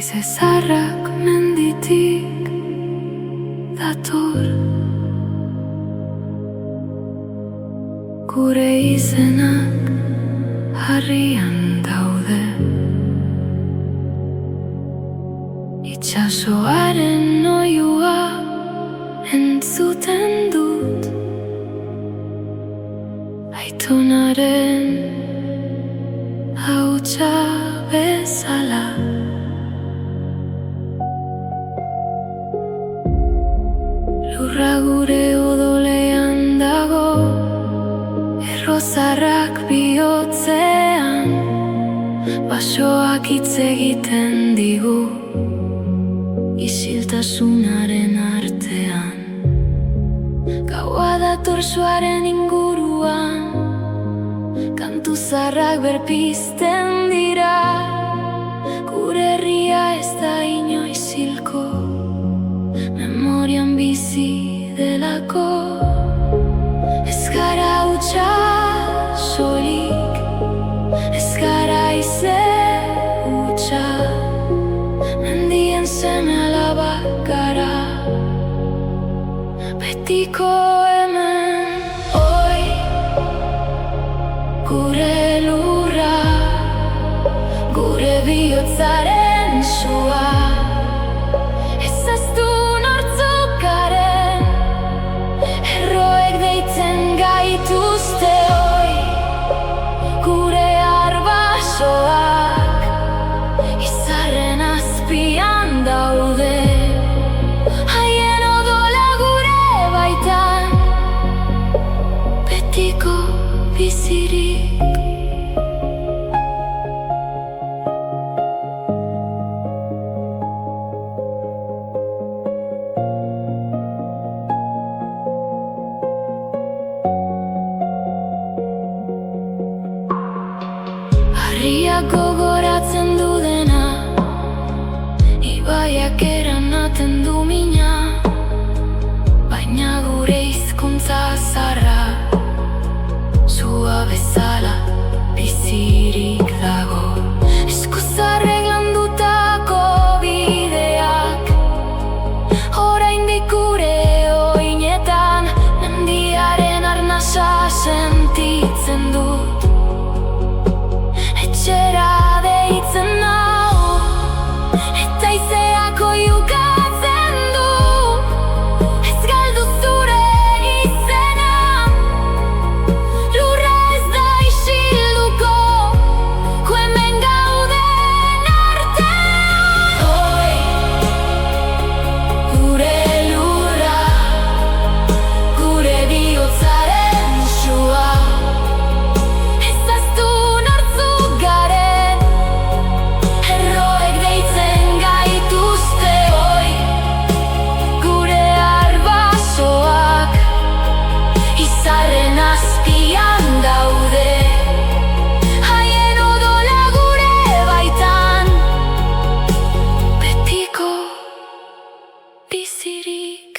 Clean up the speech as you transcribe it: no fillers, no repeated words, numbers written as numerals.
Haize zaharrak menditik dator, gure izenak harrian daude. Itxasoaren oihua entzuten dut, aitonaren hautsa bezala. Lurra gure odolean dago, errozarrak bihotzean, basoak hitz egiten digu isiltasunaren artean. Gaua dator suaren inguruan, kantu zaharrak berpizten dira. Gure herria ez da inoiz hilko, memorian bizi delako. Ez gara hutsa soilik, ez gara haize hutsa, mendien seme alabak gara, betiko hemen. Oi, gure lurra, gure bihotzaren sua, ezaztu nortzuk garen, erroek deitzen gaituzte. Oi, gure arbasoak izarren azpian daude, haien odola gure baitan, betiko bizirik. Harriak gogoratzen du dena, ibaiak eramaten du mina, baina gure hizkuntza zaharra sua bezala bizirik dago. Eskuzarrek landutako bideak oraindik gure oinetan, mendiaren arnasa sentitzen dut, etxera deitzen nau, eta haizeak oihukatzen du. Ez galdu zure izena, lurra ez da isilduko, gu hemen gauden artean. Oi, gure lurra, gure bihotzaren sua, ezaztu nortzuk garen, erroek deitzen gaituzte. Oi, gure arbasoak izarren azpian daude, haien odola gure baitan, betiko bizirik.